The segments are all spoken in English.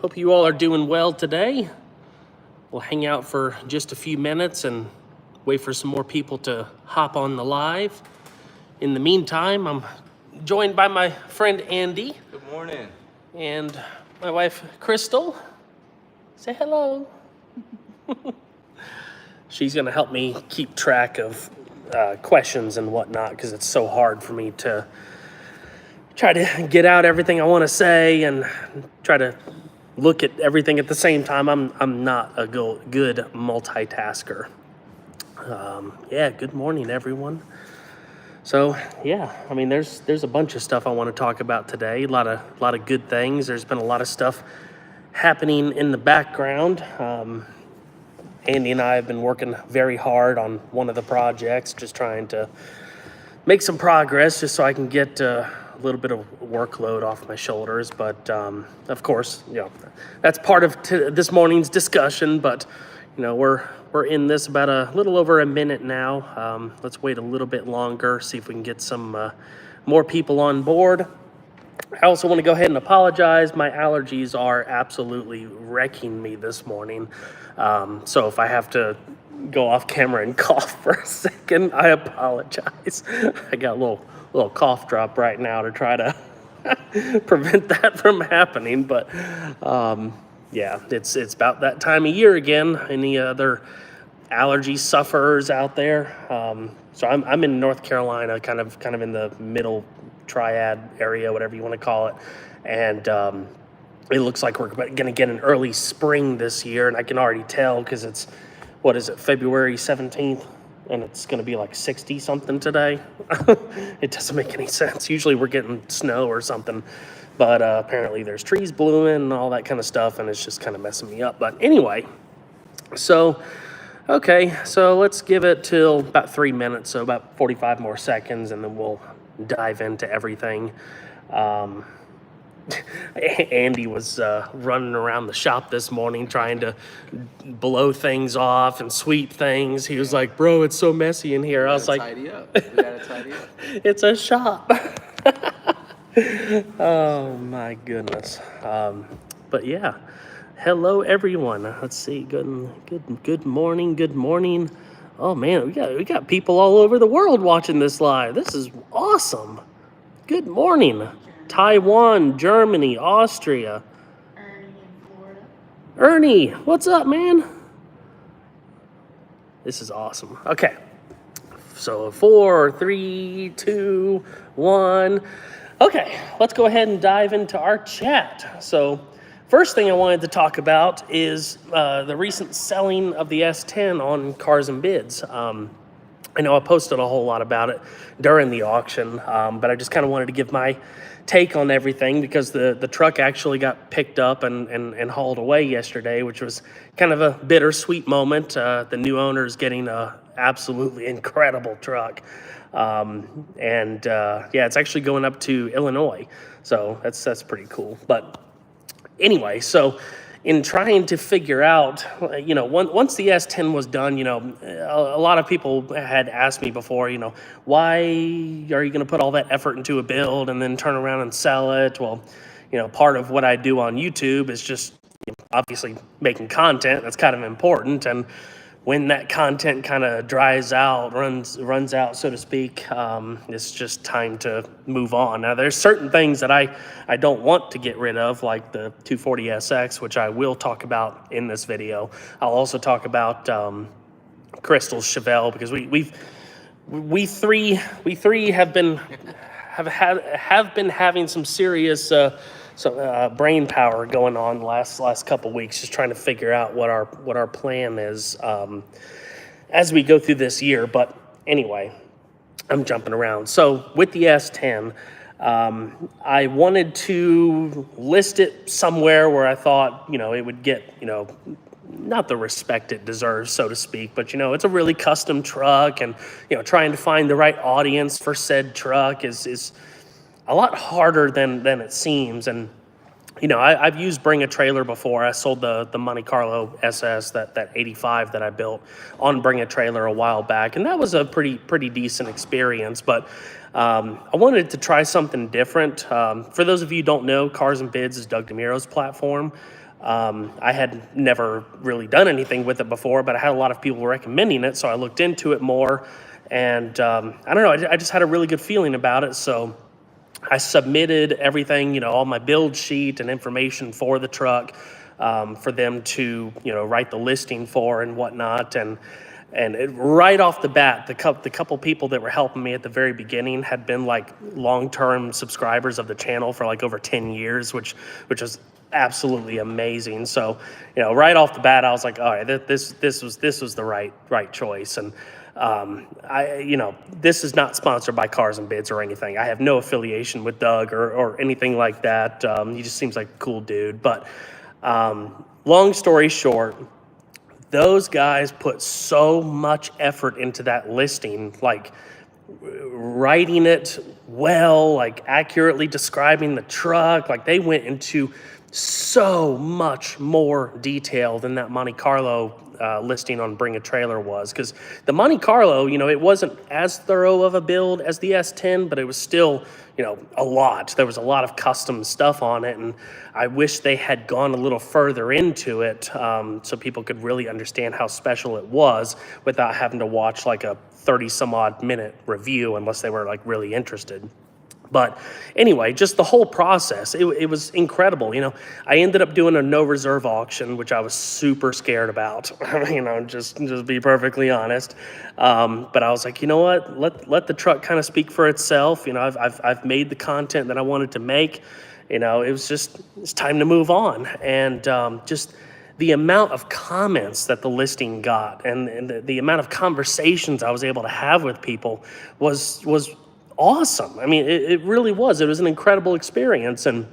Hope you all are doing well today. We'll hang out for just a few minutes and wait for some more people to hop on the live. In the meantime, I'm joined by my friend Andy. Good morning. And my wife Crystal. Say hello. She's gonna help me keep track of questions and whatnot because it's so hard for me to try to get out everything I want to say and try to look at everything at the same time. I'm not a good multitasker. Good morning, everyone. So I mean, there's a bunch of stuff I want to talk about today. A lot of good things. There's been a lot of stuff happening in the background. Andy and I have been working very hard on one of the projects, just trying to make some progress, just so I can get a little bit of workload off my shoulders. But of course, that's part of this morning's discussion. But we're in this about a little over a minute now. Let's wait a little bit longer, see if we can get some more people on board. I also want to go ahead and apologize. My allergies are absolutely wrecking me this morning. So if I have to go off camera and cough for a second, I apologize. I got a little cough drop right now to try to prevent that from happening. But it's about that time of year again. Any other allergy sufferers out there? So I'm in North Carolina, kind of in the middle triad area, whatever you want to call it, and it looks like we're going to get an early spring this year, and I can already tell because it's February 17th, and it's going to be like 60 something today. It doesn't make any sense. Usually we're getting snow or something, but apparently there's trees blooming and all that kind of stuff, and it's just kind of messing me up. But anyway, so let's give it till about 3 minutes, so about 45 more seconds, and then we'll dive into everything. Andy was running around the shop this morning trying to blow things off and sweep things. He was like, "Bro, it's so messy in here." I was like, tidy up. We gotta tidy up. It's a shop. Oh my goodness. But yeah, hello everyone. Let's see. Good morning. Oh man, we got people all over the world watching this live. This is awesome. Good morning. Taiwan, Germany, Austria. Ernie in Florida. Ernie, what's up, man? This is awesome. Okay. So 4, 3, 2, 1. Okay, let's go ahead and dive into our chat. So first thing I wanted to talk about is the recent selling of the S10 on Cars and Bids. I know I posted a whole lot about it during the auction, but I just kind of wanted to give my take on everything because the truck actually got picked up and hauled away yesterday, which was kind of a bittersweet moment. The new owner is getting a absolutely incredible truck. It's actually going up to Illinois. So that's pretty cool. But anyway, so in trying to figure out, once the S10 was done, a lot of people had asked me before, why are you going to put all that effort into a build and then turn around and sell it? Well, part of what I do on YouTube is just obviously making content. That's kind of important. And when that content kind of dries out, runs out, so to speak, it's just time to move on. Now, there's certain things that I don't want to get rid of, like the 240SX, which I will talk about in this video. I'll also talk about Crystal's Chevelle, because we three have been having some serious brain power going on the last couple weeks, just trying to figure out what our plan is as we go through this year. But anyway, I'm jumping around. So with the S10, I wanted to list it somewhere where I thought it would get not the respect it deserves, so to speak, but it's a really custom truck, and trying to find the right audience for said truck is a lot harder than it seems. And I've used Bring a Trailer before. I sold the Monte Carlo SS, that 85 that I built on Bring a Trailer a while back, and that was a pretty decent experience. But I wanted to try something different. For those of you who don't know, Cars and Bids is Doug DeMuro's platform. I had never really done anything with it before, but I had a lot of people recommending it, so I looked into it more, and I don't know, I just had a really good feeling about it, so I submitted everything, you know, all my build sheet and information for the truck, for them to, you know, write the listing for and whatnot. Right off the bat, the couple people that were helping me at the very beginning had been like long-term subscribers of the channel for like over 10 years, which was absolutely amazing. So, you know, right off the bat, I was like, all right, this was the right choice. And you know, this is not sponsored by Cars and Bids or anything. I have no affiliation with Doug or anything like that. He just seems like a cool dude. But long story short, those guys put so much effort into that listing, like writing it well, like accurately describing the truck. Like they went into so much more detail than that Monte Carlo listing on Bring a Trailer was, because the Monte Carlo, you know, it wasn't as thorough of a build as the S10, but it was still, you know, a lot. There was a lot of custom stuff on it, and I wish they had gone a little further into it, so people could really understand how special it was without having to watch like a 30 some odd minute review unless they were like really interested. But anyway, just the whole process, it was incredible. You know, I ended up doing a no reserve auction, which I was super scared about, you know, just be perfectly honest. But I was like, you know what, let the truck kind of speak for itself. You know, I've made the content that I wanted to make. You know, it's time to move on. And just the amount of comments that the listing got and the amount of conversations I was able to have with people was awesome. I mean, it really was. It was an incredible experience. And,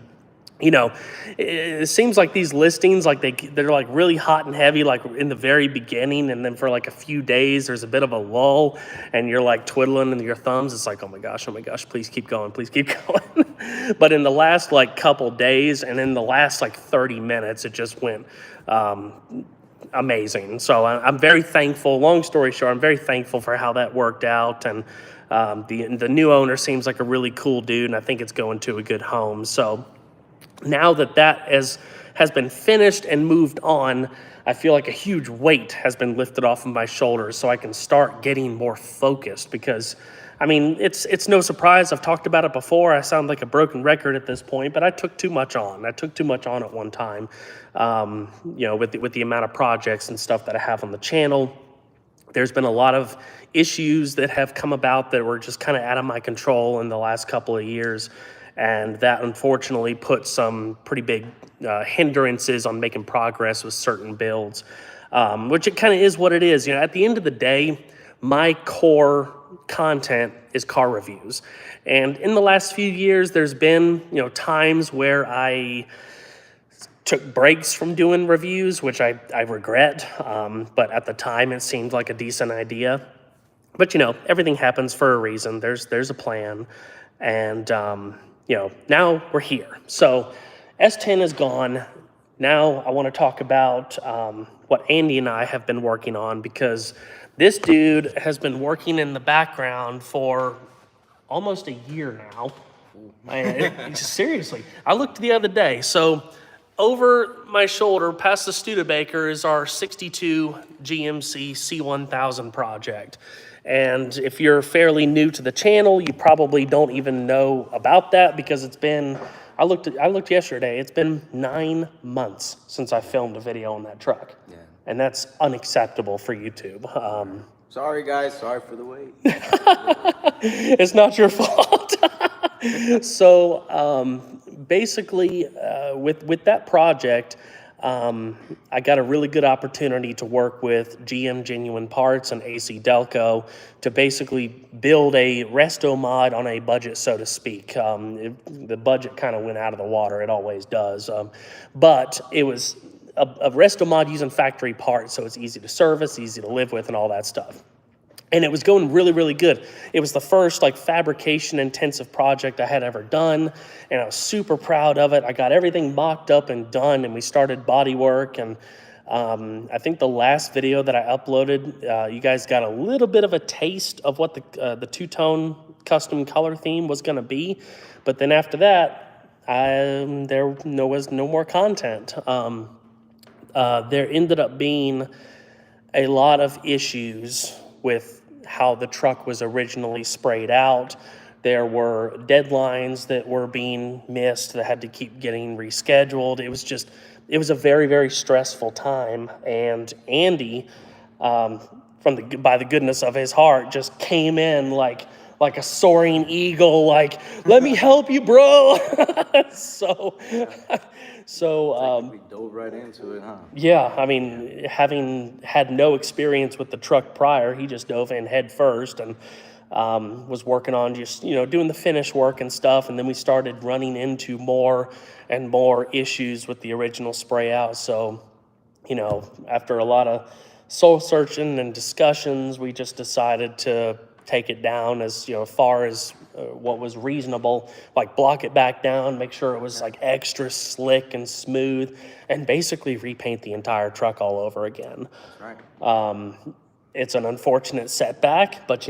you know, it seems like these listings, like they're like really hot and heavy, like in the very beginning. And then for like a few days, there's a bit of a lull and you're like twiddling your thumbs. It's like, oh my gosh, please keep going. Please keep going. But in the last like couple days and in the last like 30 minutes, it just went, amazing. So I'm very thankful. Long story short, I'm very thankful for how that worked out. And the new owner seems like a really cool dude, and I think it's going to a good home. So now that has been finished and moved on, I feel like a huge weight has been lifted off of my shoulders, so I can start getting more focused. Because, I mean, it's no surprise. I've talked about it before. I sound like a broken record at this point, but I took too much on. I took too much on at one time, you know, with the amount of projects and stuff that I have on the channel. There's been a lot of issues that have come about that were just kind of out of my control in the last couple of years. And that unfortunately put some pretty big hindrances on making progress with certain builds, which it kind of is what it is. You know, at the end of the day, my core content is car reviews. And in the last few years, there's been, you know, times where I took breaks from doing reviews, which I regret, but at the time it seemed like a decent idea. But, you know, everything happens for a reason. There's a plan, and you know, now we're here. So S10 is gone. Now I want to talk about what Andy and I have been working on, because this dude has been working in the background for almost a year now. Seriously, I looked the other day. So over my shoulder, past the Studebaker, is our 62 GMC C1000 project. And if you're fairly new to the channel, you probably don't even know about that, because it's been, I looked yesterday, it's been 9 months since I filmed a video on that truck. Yeah. And that's unacceptable for YouTube. Sorry guys, sorry for the wait. It's not your fault. So basically, with that project, I got a really good opportunity to work with GM Genuine Parts and AC Delco to basically build a resto mod on a budget, so to speak. The budget kind of went out of the water, it always does. But it was a resto mod using factory parts, so it's easy to service, easy to live with, and all that stuff. And it was going really, really good. It was the first like fabrication intensive project I had ever done, and I was super proud of it. I got everything mocked up and done, and we started body work. And I think the last video that I uploaded, you guys got a little bit of a taste of what the two-tone custom color theme was going to be. But then after that, there was no more content. There ended up being a lot of issues with how the truck was originally sprayed out. There were deadlines that were being missed that had to keep getting rescheduled. It was a very, very stressful time. And Andy, by the goodness of his heart, just came in like a soaring eagle, like, let me help you, bro. so, We dove right into it, huh? yeah, I mean, having had no experience with the truck prior, he just dove in head first and was working on just, doing the finish work and stuff. And then we started running into more and more issues with the original spray out. So, after a lot of soul searching and discussions, we just decided to take it down as far as what was reasonable, like block it back down, make sure it was like extra slick and smooth, and basically repaint the entire truck all over again. That's right. It's an unfortunate setback, but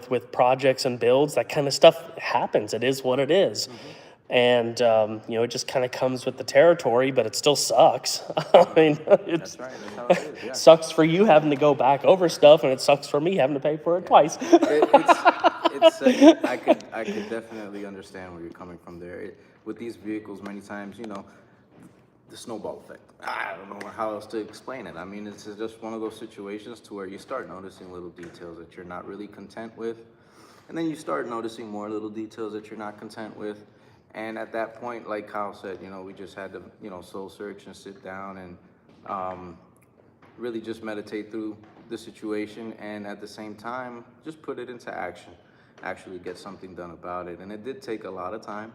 with projects and builds, that kind of stuff happens. It is what it is. And it just kind of comes with the territory, but it still sucks. I mean, That's right. That's how it is. Yeah. sucks for you having to go back over stuff, and it sucks for me having to pay for it twice. I could definitely understand where you're coming from there. With these vehicles, many times, the snowball effect. I don't know how else to explain it. I mean, it's just one of those situations to where you start noticing little details that you're not really content with, and then you start noticing more little details that you're not content with. And at that point, like Kyle said, we just had to, soul search and sit down and really just meditate through the situation, and at the same time, just put it into action, actually get something done about it. And it did take a lot of time,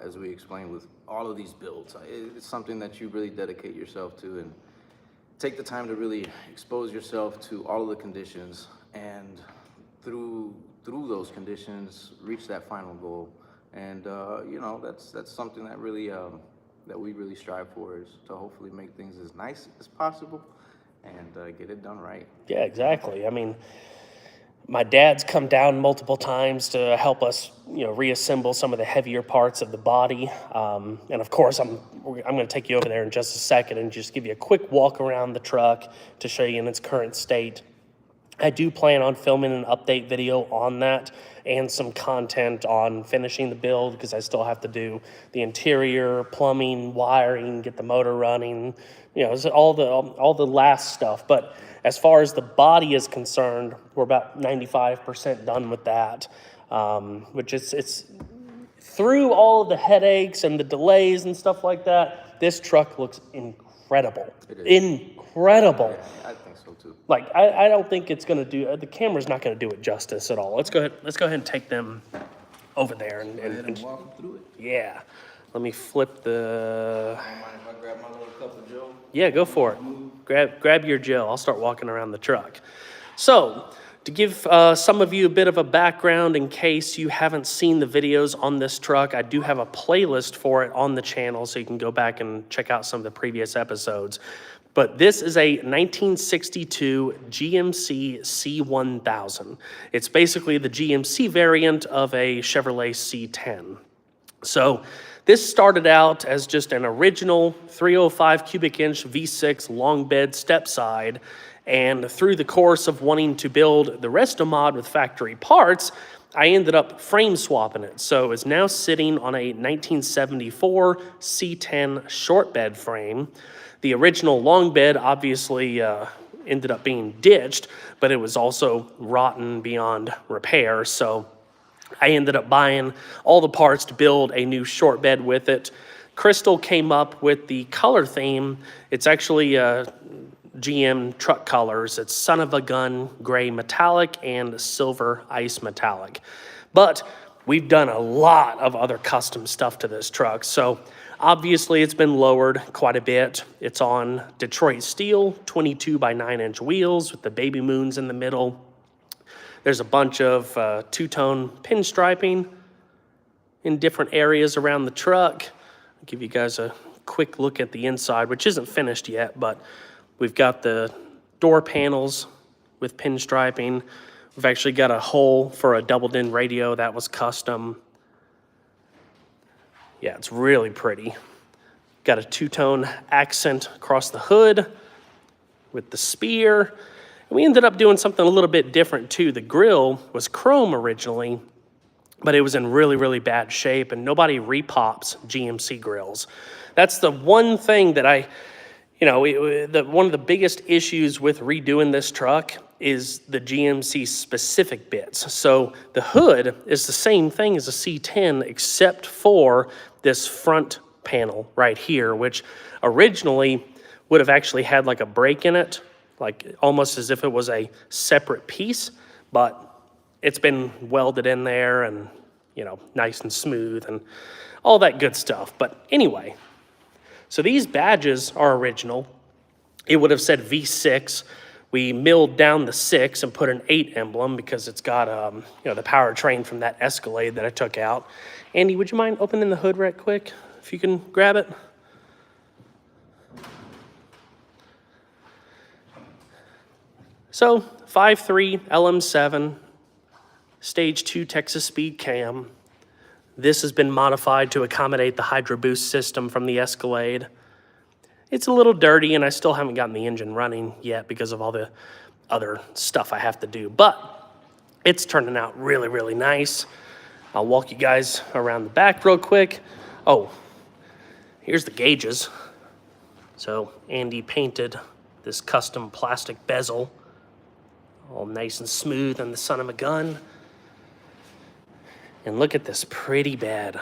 as we explained with all of these builds. It's something that you really dedicate yourself to and take the time to really expose yourself to all of the conditions, and through those conditions, reach that final goal. And that's something that really that we really strive for, is to hopefully make things as nice as possible and get it done right. Yeah, exactly. I mean, my dad's come down multiple times to help us, reassemble some of the heavier parts of the body. And of course, I'm going to take you over there in just a second and just give you a quick walk around the truck to show you in its current state. I do plan on filming an update video on that and some content on finishing the build, because I still have to do the interior, plumbing, wiring, get the motor running, all the last stuff. But as far as the body is concerned, we're about 95% done with that, which it's through all of the headaches and the delays and stuff like that, this truck looks incredible. Incredible. Yeah, I think so too. Like, I don't think it's going to do, the camera's not going to do it justice at all. Let's go ahead and take them over there and walk through it. yeah. Let me flip the, Don't mind if I grab my little cup of Joe? yeah, go for it. Grab your gel. I'll start walking around the truck. So, to give some of you a bit of a background in case you haven't seen the videos on this truck, I do have a playlist for it on the channel, so you can go back and check out some of the previous episodes. But this is a 1962 GMC C1000. It's basically the GMC variant of a Chevrolet C10. So this started out as just an original 305 cubic inch V6 long bed step side. And through the course of wanting to build the resto mod with factory parts, I ended up frame swapping it. So it's now sitting on a 1974 C10 short bed frame. The original long bed obviously ended up being ditched, but it was also rotten beyond repair. So I ended up buying all the parts to build a new short bed with it. Crystal came up with the color theme. It's actually GM truck colors. It's son of a gun gray metallic and silver ice metallic. But we've done a lot of other custom stuff to this truck. So obviously it's been lowered quite a bit. It's on Detroit steel, 22 by 9-inch wheels with the baby moons in the middle. There's a bunch of two-tone pinstriping in different areas around the truck. I'll give you guys a quick look at the inside, which isn't finished yet, but we've got the door panels with pinstriping. We've actually got a hole for a double-din radio that was custom. Yeah, it's really pretty. Got a two-tone accent across the hood with the spear. And we ended up doing something a little bit different too. The grille was chrome originally, but it was in really, really bad shape, and nobody repops GMC grills. That's the one thing that one of the biggest issues with redoing this truck is the GMC specific bits. So the hood is the same thing as a C10 except for this front panel right here, which originally would have actually had like a break in it, like almost as if it was a separate piece, but it's been welded in there and, nice and smooth and all that good stuff. But anyway, so these badges are original. It would have said V6. We milled down the 6 and put an 8 emblem because it's got, the powertrain from that Escalade that I took out. Andy, would you mind opening the hood right quick, if you can grab it? So 5.3 LM7, stage 2 Texas speed cam. This has been modified to accommodate the Hydro Boost system from the Escalade. It's a little dirty, and I still haven't gotten the engine running yet because of all the other stuff I have to do, but it's turning out really, really nice. I'll walk you guys around the back real quick. Oh, here's the gauges. So Andy painted this custom plastic bezel, all nice and smooth on the son of a gun. And look at this pretty bed.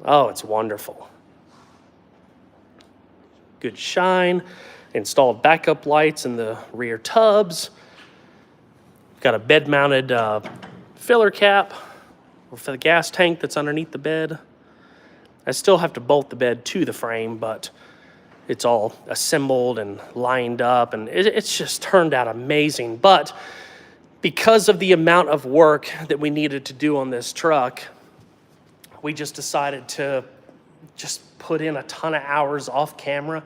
Oh, it's wonderful. Good shine. Installed backup lights in the rear tubs. Got a bed-mounted filler cap for the gas tank that's underneath the bed. I still have to bolt the bed to the frame, but it's all assembled and lined up, and it's just turned out amazing. But because of the amount of work that we needed to do on this truck, we just decided to just put in a ton of hours off camera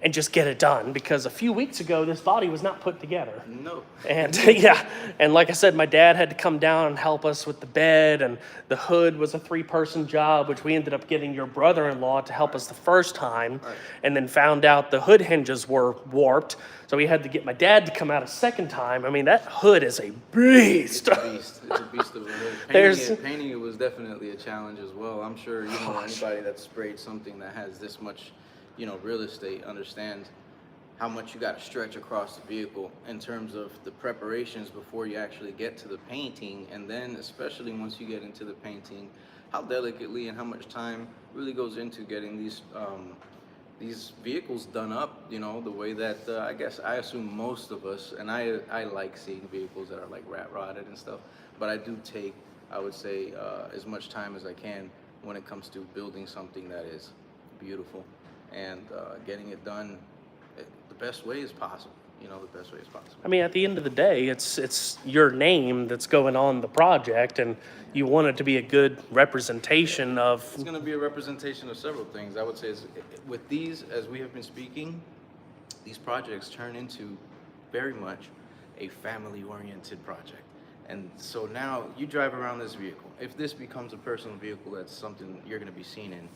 and just get it done, because a few weeks ago this body was not put together. No. And yeah, and like I said, my dad had to come down and help us with the bed, and the hood was a 3-person job, which we ended up getting your brother-in-law to help us the first time, and then found out the hood hinges were warped, so we had to get my dad to come out a second time. I mean, that hood is a beast. It's a beast. It's a beast of a hood. Painting it was definitely a challenge as well. I'm sure anybody that's sprayed something that has this much real estate understand how much you got to stretch across the vehicle in terms of the preparations before you actually get to the painting, and then especially once you get into the painting, how delicately and how much time really goes into getting these vehicles done up, the way that I assume most of us, and I like seeing vehicles that are like rat rotted and stuff, but I do take, I would say, as much time as I can when it comes to building something that is beautiful and getting it done the best way is possible. The best way is possible. I mean, at the end of the day, it's your name that's going on the project, and you want it to be a good representation of... It's going to be a representation of several things. I would say with these, as we have been speaking, these projects turn into very much a family-oriented project. And so now you drive around this vehicle. If this becomes a personal vehicle, that's something you're going to be seen in.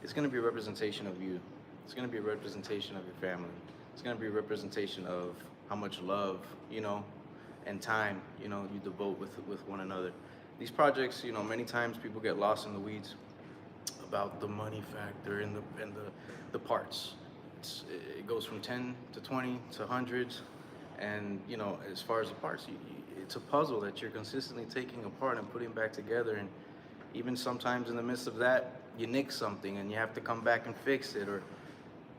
It's going to be a representation of you. It's going to be a representation of your family. It's going to be a representation of how much love, and time, you devote with one another. These projects, many times people get lost in the weeds about the money factor and the parts. It goes from 10 to 20 to hundreds, and as far as the parts, it's a puzzle that you're consistently taking apart and putting back together, and even sometimes in the midst of that, you nick something and you have to come back and fix it, or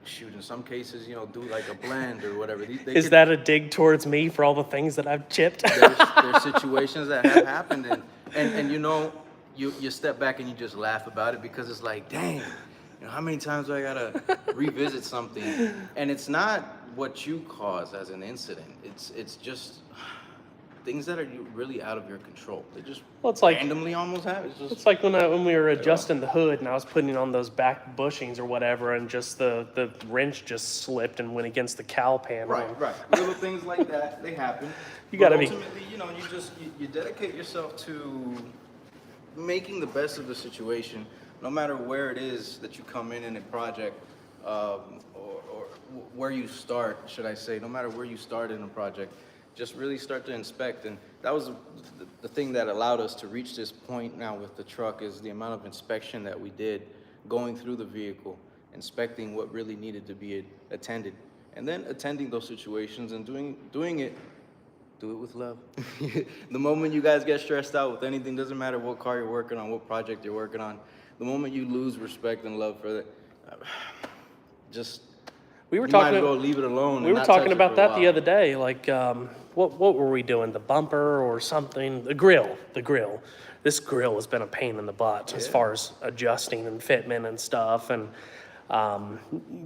shoot, in some cases, do like a blend or whatever. Is that a dig towards me for all the things that I've chipped? There's situations that have happened, and you step back and you just laugh about it, because it's like, dang, how many times do I gotta revisit something? And it's not what you cause as an incident. It's just things that are really out of your control. They just randomly almost happen. It's like when we were adjusting the hood and I was putting on those back bushings or whatever, and just the wrench just slipped and went against the cowl panel. Right. Little things like that, they happen. You gotta be. Ultimately, you dedicate yourself to making the best of the situation no matter where it is that you come in a project, or where you start, should I say, no matter where you start in a project, just really start to inspect. And that was the thing that allowed us to reach this point now with the truck, is the amount of inspection that we did, going through the vehicle, inspecting what really needed to be attended, and then attending those situations and doing it with love. The moment you guys get stressed out with anything, doesn't matter what car you're working on, what project you're working on, the moment you lose respect and love for it, just We were you might talking. as well leave it alone. We were talking about that the other day. Like, what were we doing? The bumper or something? The grill. This grill has been a pain in the butt as far as adjusting and fitment and stuff. And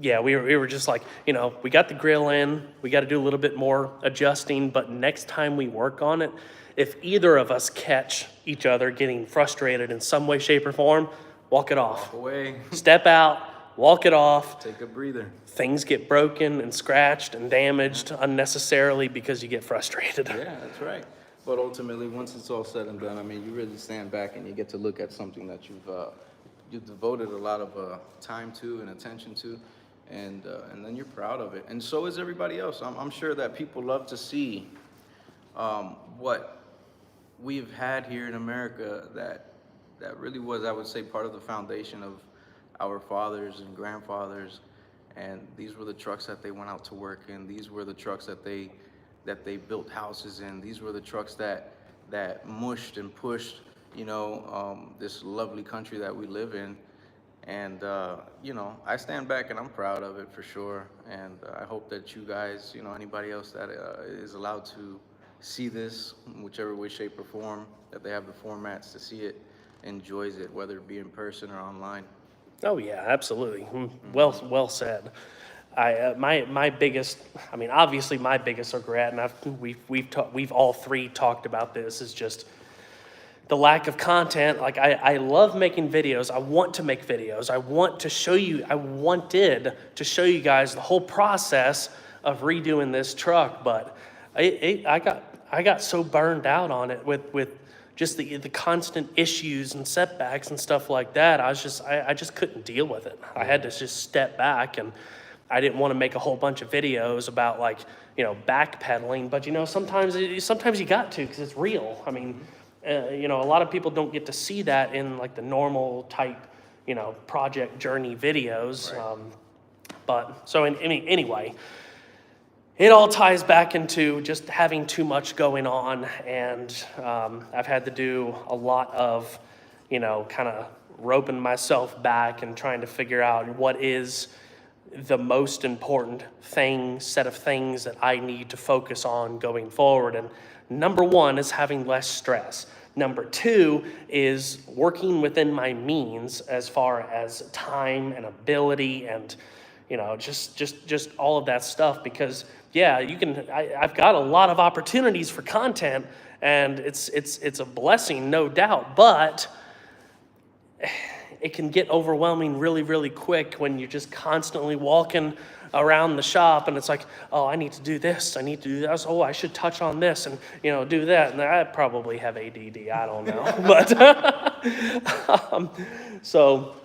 yeah, we were just like, you know, we got the grill in. We got to do a little bit more adjusting. But next time we work on it, if either of us catch each other getting frustrated in some way, shape, or form, walk it off. Walk away. Step out. Walk it off. Take a breather. Things get broken and scratched and damaged unnecessarily because you get frustrated. Yeah, that's right. But ultimately, once it's all said and done, I mean, you really stand back and you get to look at something that you've devoted a lot of time to and attention to, and then you're proud of it. And so is everybody else. I'm sure that people love to see what we've had here in America that really was, I would say, part of the foundation of our fathers and grandfathers. And these were the trucks that they went out to work in. These were the trucks that they built houses in. These were the trucks that mushed and pushed, you know, this lovely country that we live in. And you know, I stand back and I'm proud of it for sure. And I hope that you guys, you know, anybody else that is allowed to see this, in whichever way, shape, or form, that they have the formats to see it, enjoys it, whether it be in person or online. Oh yeah, absolutely. Well said. My biggest, I mean, obviously my biggest regret, and we've all three talked about this, is just the lack of content. Like, I love making videos. I want to make videos. I wanted to show you guys the whole process of redoing this truck, but I got so burned out on it with just the constant issues and setbacks and stuff like that. I just couldn't deal with it. I had to just step back, and I didn't want to make a whole bunch of videos about, like, you know, backpedaling, but you know, sometimes you got to, because it's real. I mean, you know, a lot of people don't get to see that in like the normal type, you know, project journey videos. Right. But so anyway, it all ties back into just having too much going on, and I've had to do a lot of, you know, kind of roping myself back and trying to figure out what is the most important set of things that I need to focus on going forward. And number one is having less stress. Number two is working within my means as far as time and ability and, you know, just all of that stuff. Because yeah, I've got a lot of opportunities for content, and it's a blessing, no doubt, but it can get overwhelming really, really quick when you're just constantly walking around the shop, and it's like, oh, I need to do this, I need to do that, oh, I should touch on this, and, you know, do that. And I probably have ADD, I don't know. But so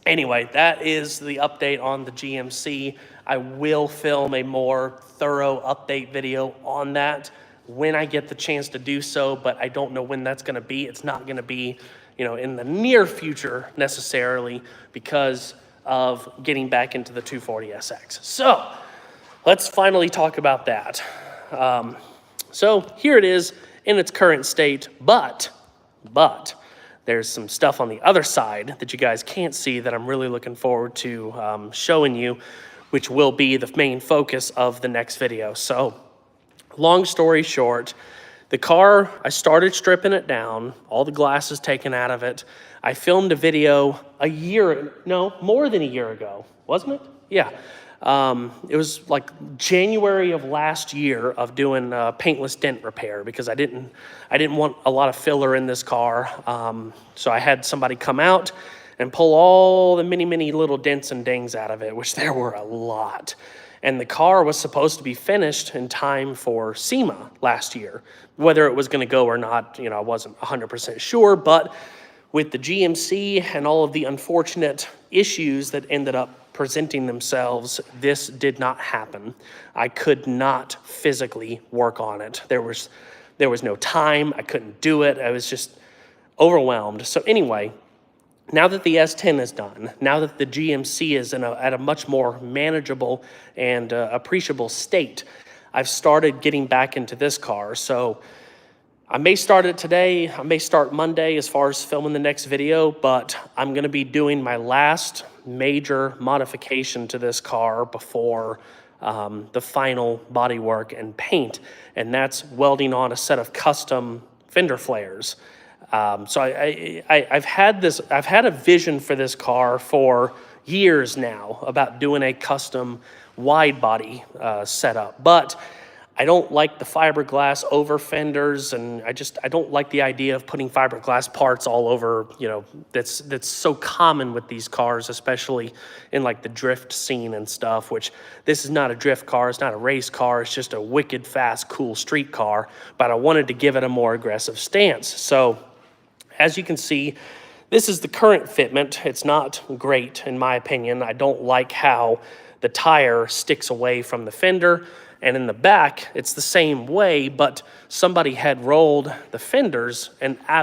anyway, that is the update on the GMC. I will film a more thorough update video on that when I get the chance to do so, but I don't know when that's going to be. It's not going to be, you know, in the near future necessarily, because of getting back into the 240SX. So let's finally talk about that. So here it is in its current state, but there's some stuff on the other side that you guys can't see that I'm really looking forward to showing you, which will be the main focus of the next video. So long story short, the car, I started stripping it down, all the glasses taken out of it. I filmed a video more than a year ago, wasn't it? Yeah. It was like January of last year of doing paintless dent repair, because I didn't want a lot of filler in this car. So I had somebody come out and pull all the many little dents and dings out of it, which there were a lot. And the car was supposed to be finished in time for SEMA last year. Whether it was going to go or not, you know, I wasn't 100% sure, but with the GMC and all of the unfortunate issues that ended up presenting themselves, this did not happen. I could not physically work on it. There was no time. I couldn't do it. I was just overwhelmed. So anyway, now that the S10 is done, now that the GMC is at a much more manageable and appreciable state, I've started getting back into this car. So I may start it today, I may start Monday as far as filming the next video, but I'm gonna be doing my last major modification to this car before the final bodywork and paint, and that's welding on a set of custom fender flares. So I've had a vision for this car for years now about doing a custom wide body setup, but I don't like the fiberglass over fenders, and I don't like the idea of putting fiberglass parts all over, you know, that's so common with these cars, especially in like the drift scene and stuff, which this is not a drift car, it's not a race car, it's just a wicked fast, cool street car, but I wanted to give it a more aggressive stance. So as you can see, this is the current fitment. It's not great in my opinion. I don't like how the tire sticks away from the fender. And in the back, it's the same way, but somebody had rolled the fenders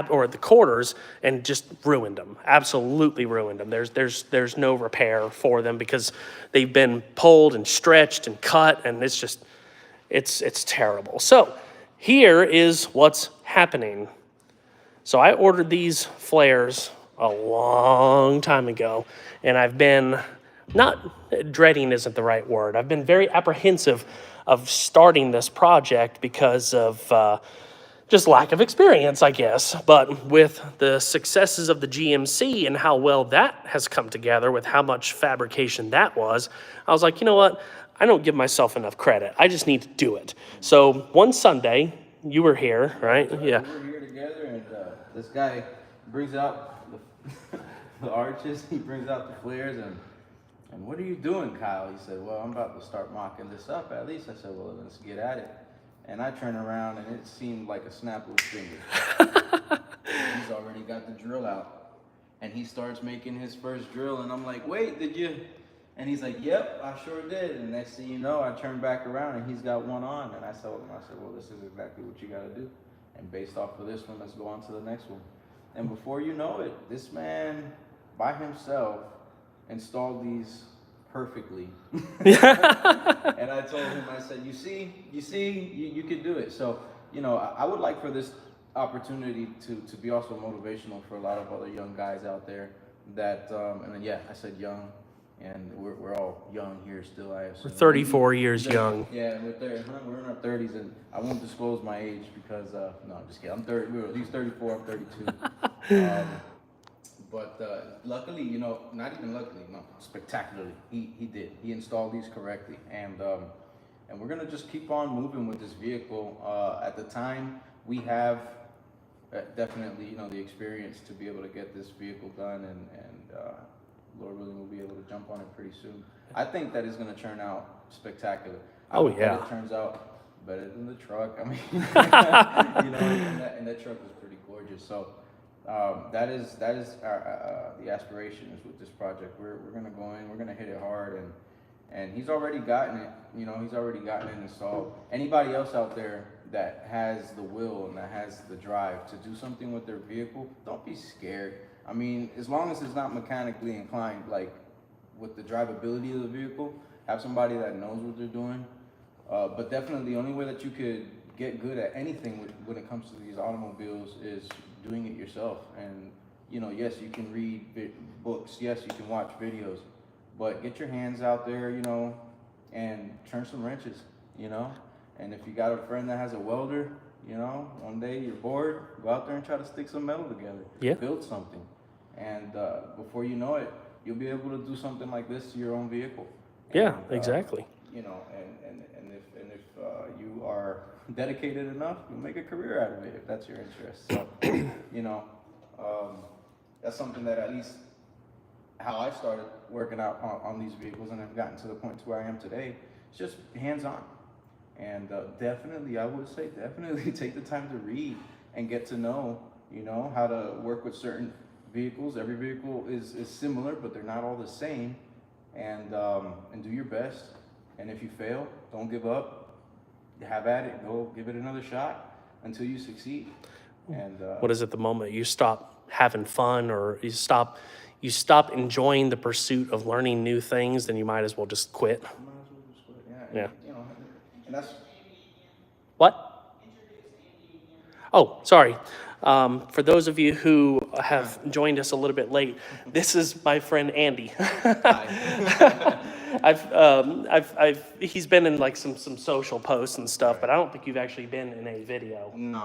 or the quarters and just ruined them, absolutely ruined them. There's no repair for them because they've been pulled and stretched and cut, and it's terrible. So here is what's happening. So I ordered these flares a long time ago, and I've been dreading isn't the right word. I've been very apprehensive of starting this project because of just lack of experience, I guess. But with the successes of the GMC and how well that has come together with how much fabrication that was, I was like, you know what? I don't give myself enough credit. I just need to do it. So one Sunday, you were here, right? Yeah. We were here together, and this guy brings out the arches, he brings out the flares, and what are you doing, Kyle? He said, well, I'm about to start mocking this up at least. I said, well, let's get at it. And I turn around, and it seemed like a snap of a finger. He's already got the drill out. And he starts making his first drill, and I'm like, wait, did you? And he's like, yep, I sure did. And next thing you know, I turn back around, and he's got one on. And I told him, well, this is exactly what you got to do. And based off of this one, let's go on to the next one. And before you know it, this man, by himself, installed these perfectly. And I told him, I said, you see, you can do it. So, you know, I would like for this opportunity to be also motivational for a lot of other young guys out there that, and then, yeah, I said young, and we're all young here still, I assume. We're 34 years young. Yeah, we're in our 30s, and I won't disclose my age because, no, I'm just kidding. I'm 30, he's 34, I'm 32. But luckily, you know, not even luckily, no, spectacularly, he did. He installed these correctly, and we're gonna just keep on moving with this vehicle. At the time, we have definitely, you know, the experience to be able to get this vehicle done, and Lord willing, we'll be able to jump on it pretty soon. I think that is gonna turn out spectacular. Oh yeah, it turns out better than the truck. I mean, you know, and that truck was pretty gorgeous. So. That is our the aspiration is with this project. We're gonna go in, we're gonna hit it hard, and he's already gotten it. You know, he's already gotten it installed. Anybody else out there that has the will and that has the drive to do something with their vehicle, don't be scared. I mean, as long as it's not mechanically inclined, like with the drivability of the vehicle, have somebody that knows what they're doing. But definitely the only way that you could get good at anything when it comes to these automobiles is doing it yourself. And you know, yes, you can read books, yes, you can watch videos, but get your hands out there, you know, and turn some wrenches, you know. And if you got a friend that has a welder, you know, one day you're bored, go out there and try to stick some metal together. Yeah. Build something, and before you know it, you'll be able to do something like this to your own vehicle. Yeah, exactly. You know, and if you are dedicated enough, you'll make a career out of it if that's your interest. So, you know, that's something that at least how I started working out on these vehicles, and I've gotten to the point to where I am today. It's just hands-on, and definitely, I would say, definitely take the time to read and get to know, you know, how to work with certain vehicles. Every vehicle is similar, but they're not all the same. And do your best. And if you fail, don't give up. Have at it. Go give it another shot until you succeed. And What is it the moment you stop having fun, or you stop enjoying the pursuit of learning new things, then you might as well just quit. you might as well just quit. Yeah. And, you know, and that's. What? Oh, sorry. For those of you who have joined us a little bit late, this is my friend Andy. He's been in like some social posts and stuff, but I don't think you've actually been in a video. No,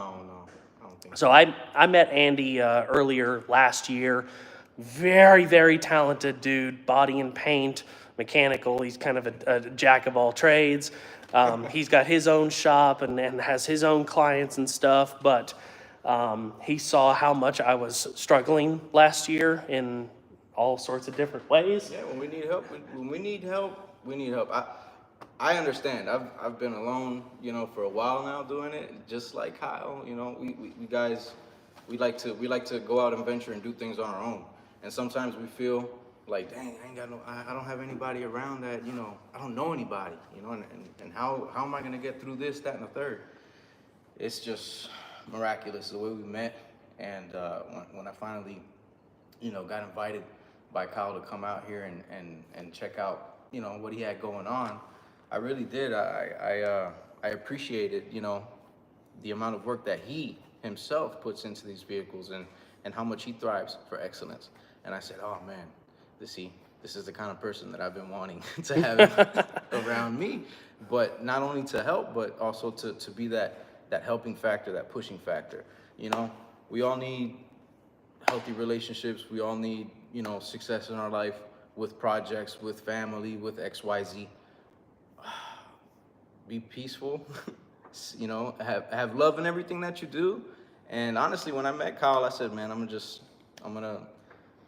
I don't think So I met Andy earlier last year. Very, very talented dude, body and paint, mechanical. He's kind of a jack of all trades. He's got his own shop and has his own clients and stuff, but he saw how much I was struggling last year in all sorts of different ways. Yeah, when we need help, we need help. I understand. I've been alone, you know, for a while now doing it, just like Kyle. You know, we guys, we like to go out and venture and do things on our own. And sometimes we feel like, dang, I don't have anybody around that, you know, I don't know anybody, you know, and how am I gonna get through this, that, and the third? It's just miraculous the way we met. And when I finally, you know, got invited by Kyle to come out here and check out, you know, what he had going on, I really did. I appreciated, you know, the amount of work that he himself puts into these vehicles and how much he thrives for excellence. And I said, oh man, this is the kind of person that I've been wanting to have around me. But not only to help, but also to be that helping factor, that pushing factor. You know, we all need healthy relationships. We all need, you know, success in our life with projects, with family, with XYZ. Be peaceful, you know, have love in everything that you do. And honestly, when I met Kyle, I said, man, I'm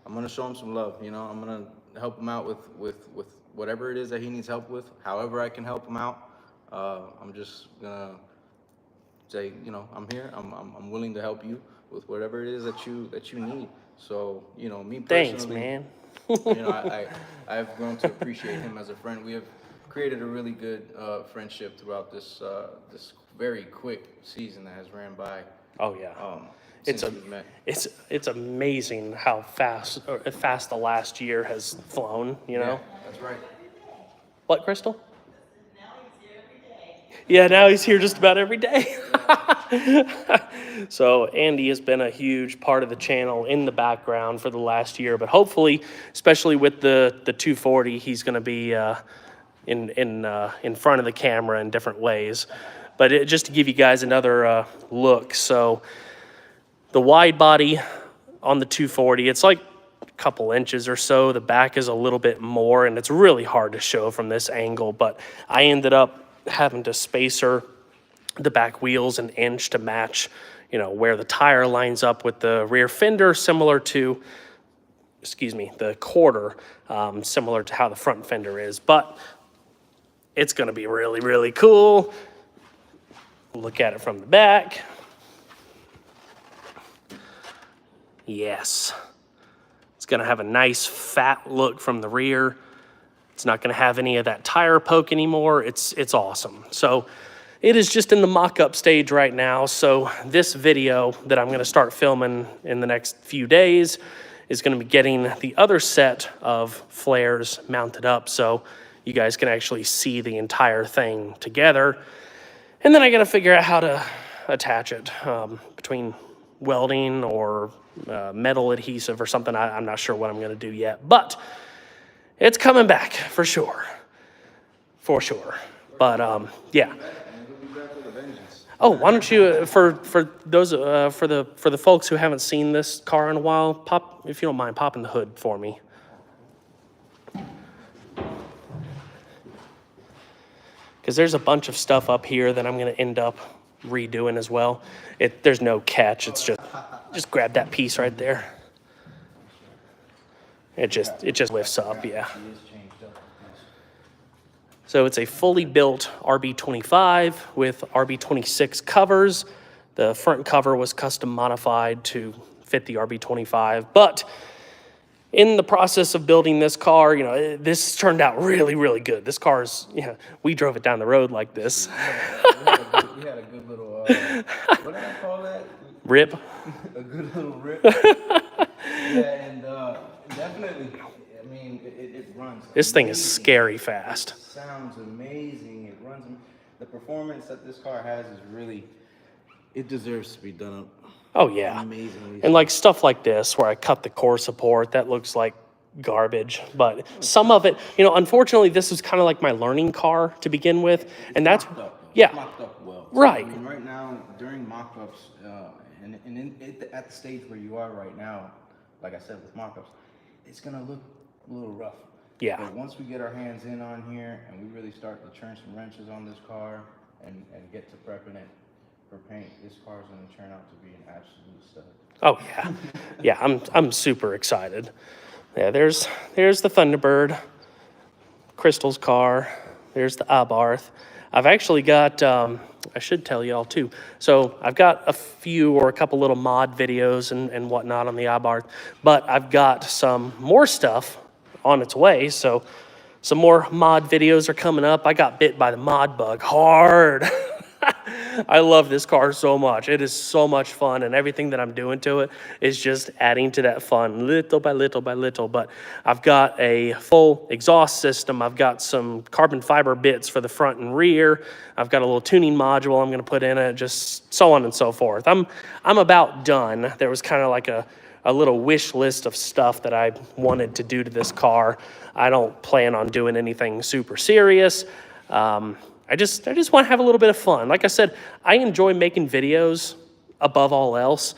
gonna show him some love. You know, I'm gonna help him out with whatever it is that he needs help with. However I can help him out, I'm just gonna say, you know, I'm here. I'm willing to help you with whatever it is that you need. So, you know, me personally, Thanks, man. you know, I've grown to appreciate him as a friend. We have created a really good friendship throughout this very quick season that has ran by. Oh yeah. Since we've met. It's amazing how fast the last year has flown, you know? Yeah, that's right. What, Crystal? Yeah, now he's here just about every day. So Andy has been a huge part of the channel in the background for the last year, but hopefully, especially with the 240, he's going to be in front of the camera in different ways. But just to give you guys another look, so the wide body on the 240, it's like a couple inches or so. The back is a little bit more, and it's really hard to show from this angle, but I ended up having to spacer the back wheels an inch to match, you know, where the tire lines up with the rear fender, similar to, the quarter, similar to how the front fender is. But it's going to be really, really cool. Look at it from the back. Yes. It's going to have a nice fat look from the rear. It's not going to have any of that tire poke anymore. It's awesome. So it is just in the mock-up stage right now. So this video that I'm going to start filming in the next few days is going to be getting the other set of flares mounted up so you guys can actually see the entire thing together. And then I got to figure out how to attach it between welding or metal adhesive or something. I'm not sure what I'm going to do yet, but it's coming back for sure. But yeah. Oh, why don't you, for those for the folks who haven't seen this car in a while, pop, if you don't mind, popping the hood for me. Because there's a bunch of stuff up here that I'm going to end up redoing as well. There's no catch. It's just grab that piece right there. It just lifts up, yeah. So it's a fully built RB25 with RB26 covers. The front cover was custom modified to fit the RB25. But in the process of building this car, this turned out really, really good. This car's, we drove it down the road like this. We had a good little, what did I call that? Rip. A good little rip. Yeah, and definitely, I mean, it runs. This thing is amazing. scary fast. It sounds amazing. It runs. The performance that this car has is really, it deserves to be done up. Oh, yeah. Amazingly. And like stuff like this where I cut the core support, that looks like garbage. But some of it, unfortunately, this was kind of like my learning car to begin with. And that's, yeah. It's mocked up well. Right. I mean, right now, during mock-ups, at the stage where you are right now, like I said, with mock-ups, it's going to look a little rough. Yeah. But once we get our hands in on here and we really start to turn some wrenches on this car and get to prepping it for paint, this car is going to turn out to be an absolute stud. Oh, yeah. Yeah, I'm super excited. Yeah, there's the Thunderbird, Crystal's car. There's the Abarth. I've actually got, I should tell y'all too. So I've got a couple little mod videos and whatnot on the Abarth, but I've got some more stuff on its way. So some more mod videos are coming up. I got bit by the mod bug hard. I love this car so much. It is so much fun, and everything that I'm doing to it is just adding to that fun little by little by little. But I've got a full exhaust system. I've got some carbon fiber bits for the front and rear. I've got a little tuning module I'm going to put in it, just so on and so forth. I'm about done. There was kind of like a little wish list of stuff that I wanted to do to this car. I don't plan on doing anything super serious. I just want to have a little bit of fun. Like I said, I enjoy making videos above all else,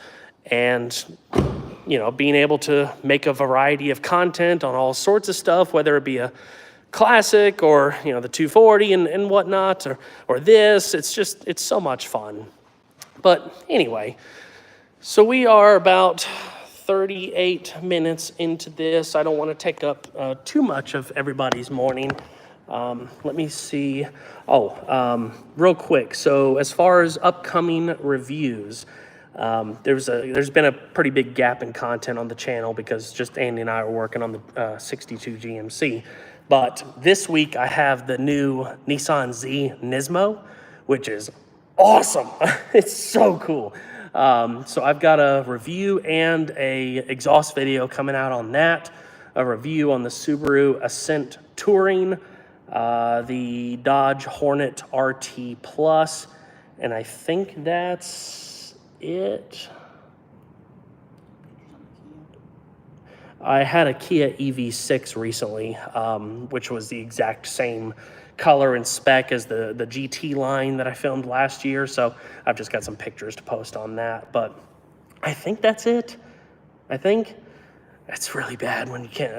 and being able to make a variety of content on all sorts of stuff, whether it be a classic or the 240 and whatnot, or this. It's so much fun. But anyway, so we are about 38 minutes into this. I don't want to take up too much of everybody's morning. Let me see. Real quick. So as far as upcoming reviews, there's been a pretty big gap in content on the channel because just Andy and I are working on the 62 GMC. But this week I have the new Nissan Z Nismo, which is awesome. It's so cool. So I've got a review and a exhaust video coming out on that. A review on the Subaru Ascent Touring, the Dodge Hornet RT Plus, and I think that's it. I had a Kia EV6 recently, which was the exact same color and spec as the GT line that I filmed last year, so I've just got some pictures to post on that, but I think that's it. I think. It's really bad when you can't,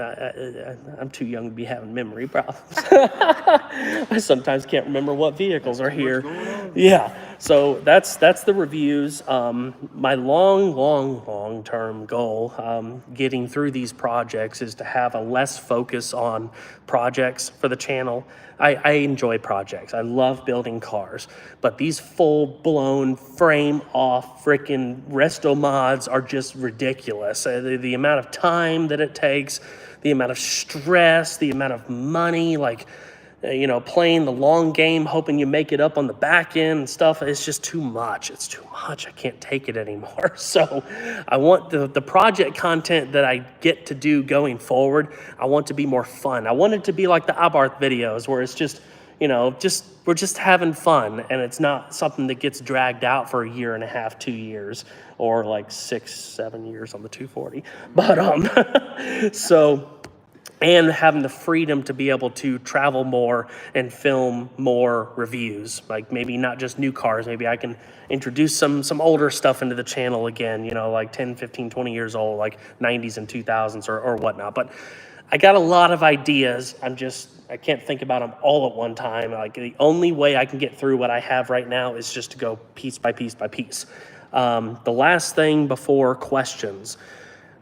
I'm too young to be having memory problems. I sometimes can't remember what vehicles are here. Yeah, so that's the reviews. My long-term goal, getting through these projects, is to have a less focus on projects for the channel. I enjoy projects. I love building cars, but these full-blown frame-off freaking resto mods are just ridiculous. The amount of time that it takes, the amount of stress, the amount of money, playing the long game, hoping you make it up on the back end and stuff, it's just too much. It's too much. I can't take it anymore. So I want the project content that I get to do going forward, I want to be more fun. I want it to be like the Abarth videos where it's just, we're just having fun, and it's not something that gets dragged out for a year and a half, 2 years, or like 6-7 years on the 240. But and having the freedom to be able to travel more and film more reviews, like maybe not just new cars. Maybe I can introduce some older stuff into the channel again, like 10, 15, 20 years old, like 90s and 2000s or whatnot. But I got a lot of ideas. I can't think about them all at one time. Like the only way I can get through what I have right now is just to go piece by piece by piece. The last thing before questions,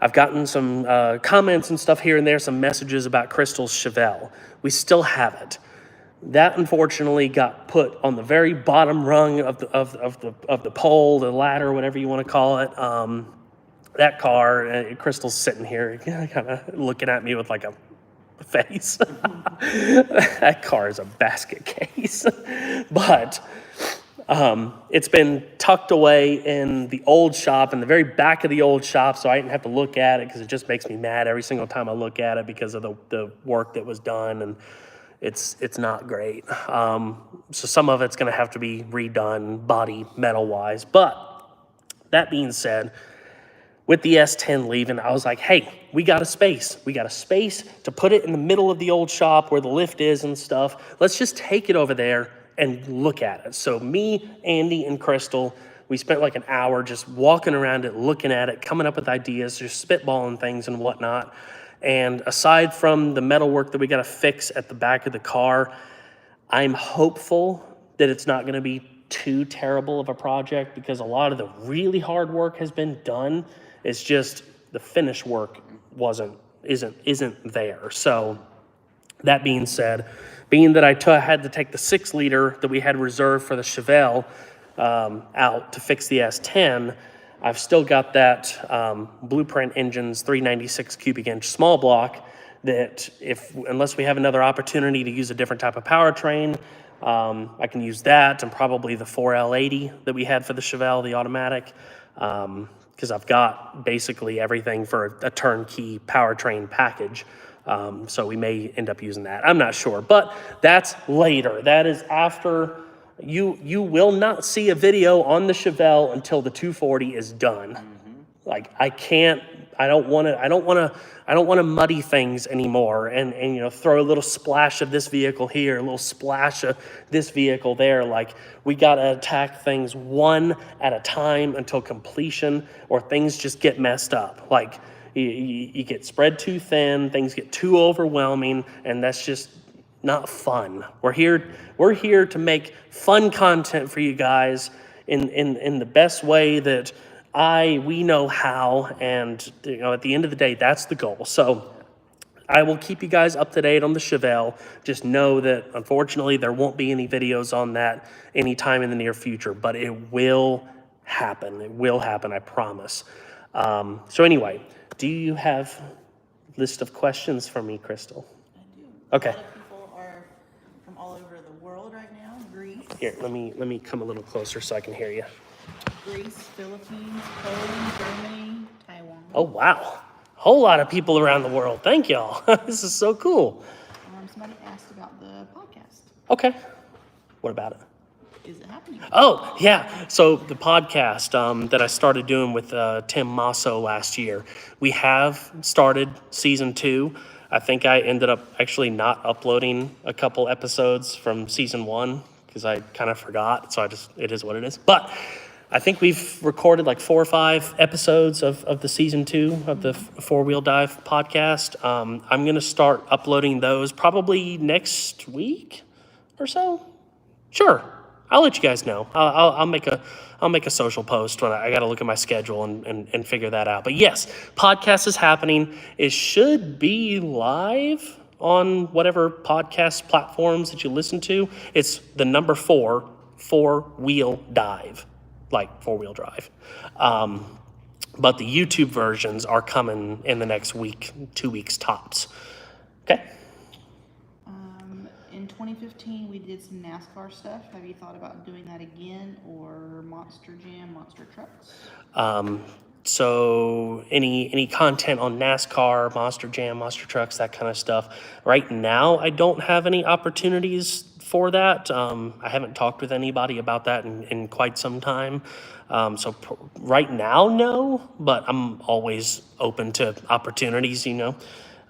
I've gotten some comments and stuff here and there, some messages about Crystal's Chevelle. We still have it. That unfortunately got put on the very bottom rung of the pole, the ladder, whatever you want to call it. that car, Crystal's sitting here kind of looking at me with like a face. That car is a basket case. But it's been tucked away in the old shop, in the very back of the old shop, so I didn't have to look at it because it just makes me mad every single time I look at it because of the work that was done, and it's not great. So some of it's going to have to be redone body metal-wise. But that being said, with the S10 leaving, I was like, hey, we got a space. We got a space to put it in the middle of the old shop where the lift is and stuff. Let's just take it over there and look at it. So me, Andy, and Crystal, we spent like an hour just walking around it, looking at it, coming up with ideas, just spitballing things and whatnot. And aside from the metal work that we got to fix at the back of the car, I'm hopeful that it's not going to be too terrible of a project because a lot of the really hard work has been done. It's just the finish work isn't there. So that being said, being that I had to take the 6-liter that we had reserved for the Chevelle out to fix the S10, I've still got that Blueprint Engines 396 cubic inch small block that unless we have another opportunity to use a different type of powertrain, I can use that and probably the 4L80 that we had for the Chevelle, the automatic, because I've got basically everything for a turnkey powertrain package. So we may end up using that. I'm not sure, but that's later. That is after. You will not see a video on the Chevelle until the 240 is done. Like I don't want to muddy things anymore and throw a little splash of this vehicle here, a little splash of this vehicle there. Like we got to attack things one at a time until completion, or things just get messed up. Like you get spread too thin, things get too overwhelming, and that's just not fun. We're here to make fun content for you guys in the best way that we know how, and at the end of the day, that's the goal. So I will keep you guys up to date on the Chevelle. Just know that unfortunately there won't be any videos on that anytime in the near future, but it will happen. It will happen, I promise. So anyway, do you have a list of questions for me, Crystal? I do. Okay. A lot of people are from all over the world right now. Greece, Here, let me come a little closer so I can hear you. Philippines, Poland, Germany, Taiwan. Oh, wow. Whole lot of people around the world. Thank y'all. This is so cool. Somebody asked about the podcast. Okay. What about it? Is it happening? Oh, yeah. So the podcast that I started doing with Tim Masso last year, we have started season 2. I think I ended up actually not uploading a couple episodes from season 1 because I kind of forgot. So it is what it is. But I think we've recorded like 4 or 5 episodes of the season 2 of the 4-Wheel Dive podcast. I'm going to start uploading those probably next week or so. Sure. I'll let you guys know. I'll make a social post when I got to look at my schedule and figure that out. But yes, podcast is happening. It should be live on whatever podcast platforms that you listen to. It's the number 4-Wheel Dive, like 4-wheel drive. But the YouTube versions are coming in the next week, 2 weeks tops. Okay. In 2015, we did some NASCAR stuff. Have you thought about doing that again, or Monster Jam, Monster Trucks? So any content on NASCAR, Monster Jam, Monster Trucks, that kind of stuff. Right now, I don't have any opportunities for that. I haven't talked with anybody about that in quite some time. Right now, no, but I'm always open to opportunities,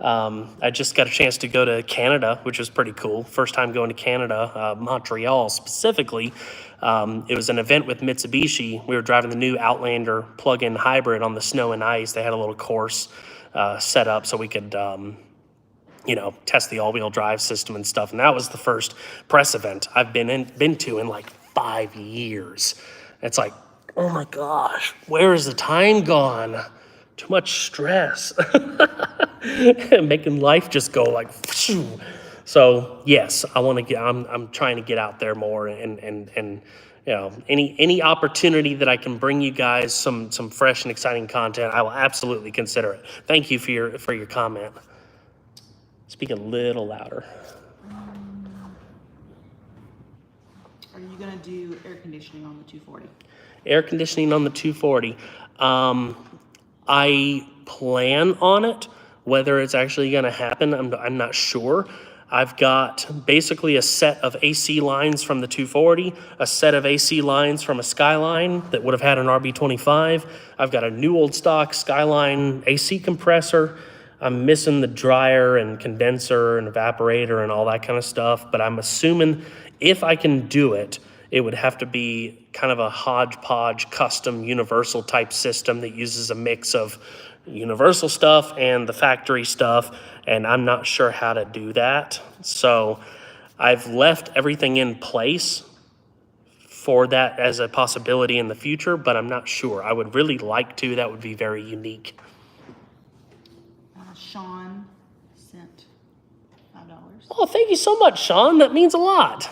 I just got a chance to go to Canada, which was pretty cool. First time going to Canada, Montreal specifically. It was an event with Mitsubishi. We were driving the new Outlander plug-in hybrid on the snow and ice. They had a little course set up so we could, test the all-wheel drive system and stuff. And that was the first press event I've been to in like 5 years. It's like, oh my gosh, where is the time gone? Too much stress. Making life just go like, phew. So yes, I'm trying to get out there more and any opportunity that I can bring you guys some fresh and exciting content, I will absolutely consider it. Thank you for your comment. Speak a little louder. Are you gonna do air conditioning on the 240? Air conditioning on the 240. I plan on it. Whether it's actually going to happen, I'm not sure. I've got basically a set of AC lines from the 240, a set of AC lines from a Skyline that would have had an RB25. I've got a new old stock Skyline AC compressor. I'm missing the dryer and condenser and evaporator and all that kind of stuff, but I'm assuming if I can do it, it would have to be kind of a hodgepodge custom universal type system that uses a mix of universal stuff and the factory stuff, and I'm not sure how to do that. So I've left everything in place for that as a possibility in the future, but I'm not sure. I would really like to. That would be very unique. Sean sent $5. Oh, thank you so much, Sean. That means a lot.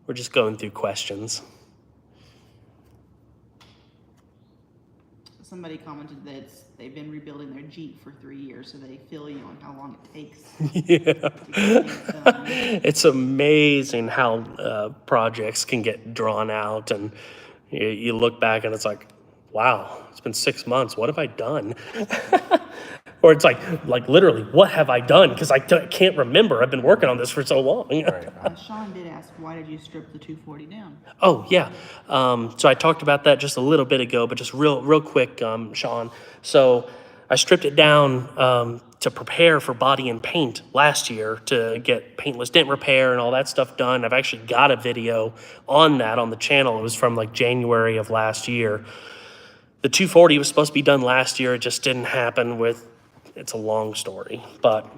We're just going through questions. Somebody commented that they've been rebuilding their Jeep for 3 years, so they feel you on how long it takes. Yeah. To get things done. It's amazing how projects can get drawn out, and you look back and it's like, wow, it's been 6 months. What have I done? Or it's like literally, what have I done? Because I can't remember. I've been working on this for so long. Sean did ask, why did you strip the 240 down? Oh, yeah. So I talked about that just a little bit ago, but just real quick, Sean. So I stripped it down to prepare for body and paint last year to get paintless dent repair and all that stuff done. I've actually got a video on that on the channel. It was from like January of last year. The 240 was supposed to be done last year. It just didn't happen it's a long story, but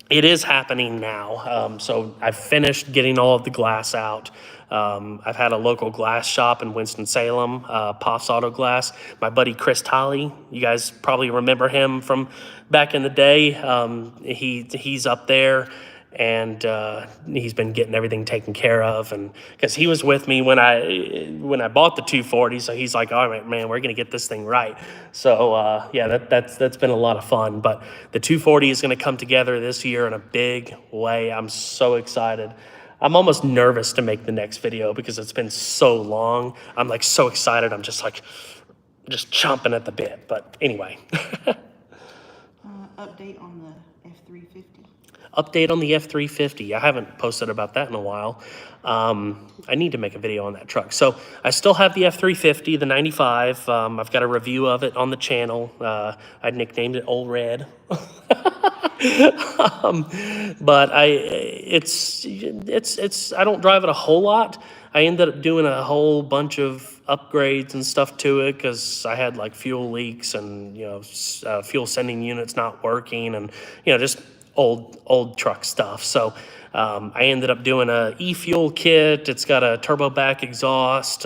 it is happening now. So I've finished getting all of the glass out. I've had a local glass shop in Winston-Salem, Poff's Auto Glass. My buddy Chris Tolley, you guys probably remember him from back in the day. He's up there, and he's been getting everything taken care of. And because he was with me when I bought the 240, so he's like, all right, man, we're gonna get this thing right. So yeah, that's been a lot of fun. But the 240 is gonna come together this year in a big way. I'm so excited. I'm almost nervous to make the next video because it's been so long. I'm like so excited. I'm just chomping at the bit. But anyway. Update on the F350. Update on the F350. I haven't posted about that in a while. I need to make a video on that truck. So I still have the F350, the 95. I've got a review of it on the channel. I nicknamed it Old Red. But I don't drive it a whole lot. I ended up doing a whole bunch of upgrades and stuff to it because I had like fuel leaks and fuel sending units not working and just old truck stuff. So I ended up doing a e-fuel kit. It's got a turbo back exhaust,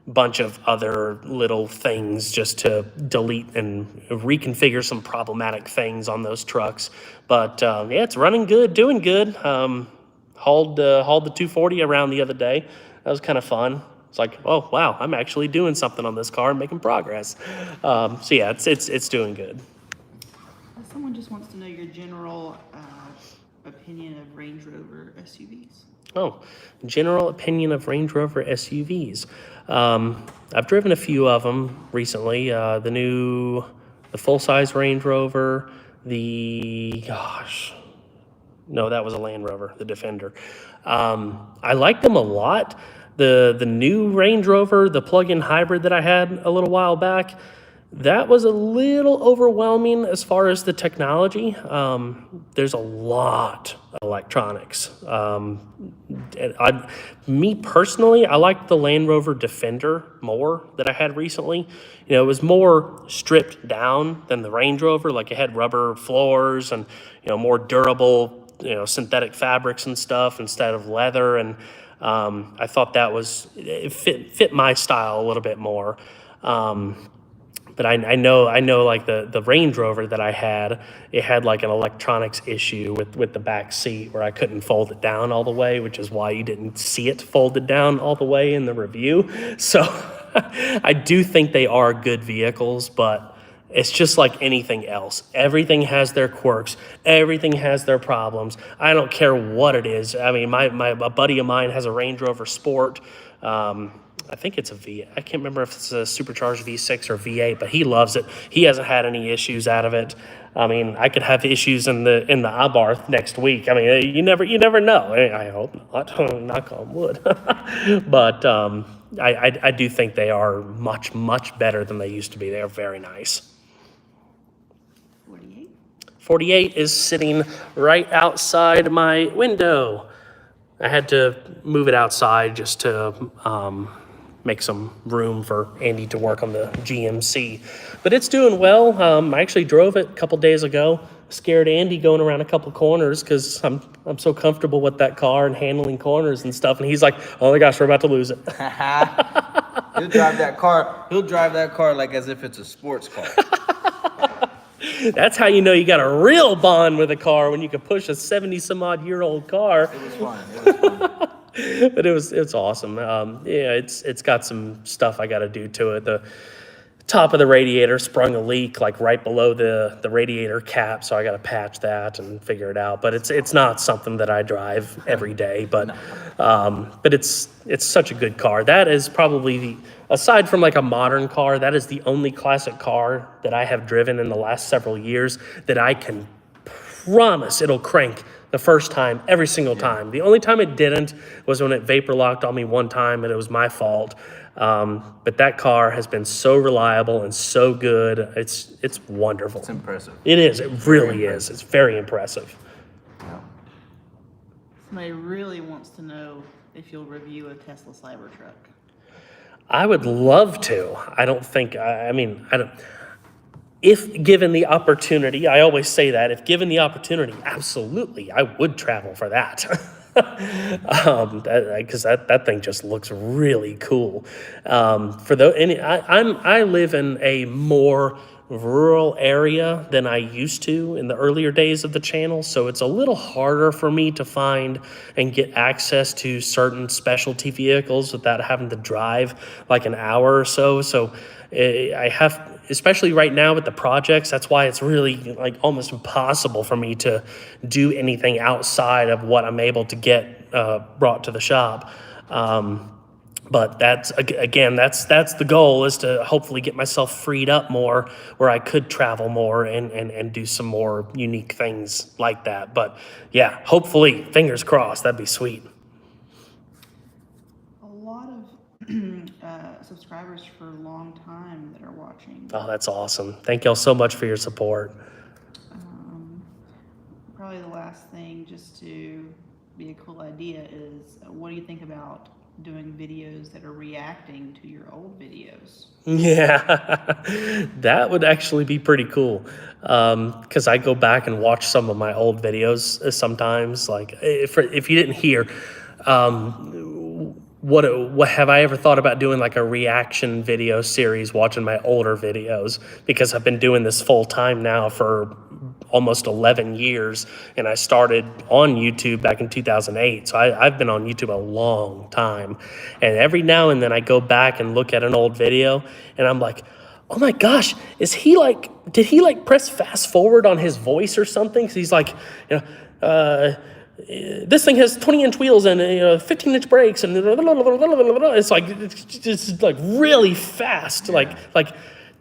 bunch of other little things just to delete and reconfigure some problematic things on those trucks. But yeah, it's running good, doing good. Hauled the 240 around the other day. That was kind of fun. It's like, oh wow, I'm actually doing something on this car and making progress. So yeah, it's doing good. Someone just wants to know your general opinion of Range Rover SUVs. Oh, general opinion of Range Rover SUVs. I've driven a few of them recently. The full-size Range Rover, no, that was a Land Rover, the Defender. I like them a lot. The new Range Rover, the plug-in hybrid that I had a little while back, that was a little overwhelming as far as the technology. There's a lot of electronics. Me personally, I like the Land Rover Defender more that I had recently. It was more stripped down than the Range Rover. Like it had rubber floors and more durable, synthetic fabrics and stuff instead of leather. And it fit my style a little bit more. But I know like the Range Rover that I had, it had like an electronics issue with the back seat where I couldn't fold it down all the way, which is why you didn't see it folded down all the way in the review. So I do think they are good vehicles, but it's just like anything else. Everything has their quirks. Everything has their problems. I don't care what it is. I mean, a buddy of mine has a Range Rover Sport. I think it's a V. I can't remember if it's a supercharged V6 or V8, but he loves it. He hasn't had any issues out of it. I mean, I could have issues in the Abarth next week. I mean, you never know. I hope not. Knock on wood. But I do think they are much better than they used to be. They are very nice. 48 is sitting right outside my window. I had to move it outside just to make some room for Andy to work on the GMC. But it's doing well. I actually drove it a couple days ago. Scared Andy going around a couple corners because I'm so comfortable with that car and handling corners and stuff. And he's like, "Oh my gosh, we're about to lose it." He'll drive that car like as if it's a sports car. That's how you know you got a real bond with a car, when you can push a 70-some-odd-year-old car. It was fun. But it's awesome. Yeah, it's got some stuff I got to do to it. The top of the radiator sprung a leak like right below the radiator cap, so I got to patch that and figure it out. But it's not something that I drive every day. But but it's such a good car. That is probably aside from like a modern car, that is the only classic car that I have driven in the last several years that I can promise it'll crank the first time, every single time. The only time it didn't was when it vapor locked on me one time, and it was my fault. But that car has been so reliable and so good. It's wonderful. It's impressive. It is. It really is. It's very impressive. Yeah. Somebody really wants to know if you'll review a Tesla Cybertruck. I would love to. I don't. If given the opportunity, I always say that, if given the opportunity, absolutely, I would travel for that. Because that thing just looks really cool. I live in a more rural area than I used to in the earlier days of the channel, so it's a little harder for me to find and get access to certain specialty vehicles without having to drive like an hour or so. So I have, especially right now with the projects, that's why it's really like almost impossible for me to do anything outside of what I'm able to get brought to the shop. But that's the goal, is to hopefully get myself freed up more where I could travel more and do some more unique things like that. But yeah, hopefully, fingers crossed, that'd be sweet. A lot of subscribers for a long time that are watching. Oh, that's awesome. Thank y'all so much for your support. Probably the last thing, just to be a cool idea, is what do you think about doing videos that are reacting to your old videos? Yeah, that would actually be pretty cool. Because I go back and watch some of my old videos sometimes. Like, if you didn't hear, what have I ever thought about doing like a reaction video series, watching my older videos? Because I've been doing this full time now for almost 11 years, and I started on YouTube back in 2008. So I've been on YouTube a long time, and every now and then I go back and look at an old video, and I'm like, oh my gosh, did he press fast forward on his voice or something? 'Cause he's like, this thing has 20-inch wheels and 15-inch brakes, and it's like really fast. Like,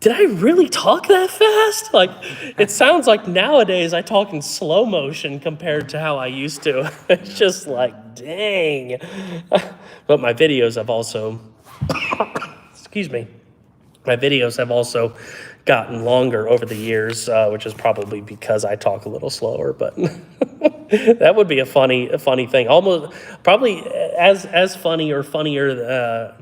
did I really talk that fast? Like, it sounds like nowadays I talk in slow motion compared to how I used to. It's just like, dang. But my videos have also, my videos have also gotten longer over the years, which is probably because I talk a little slower, but that would be a funny thing. Almost probably as funny or funnier,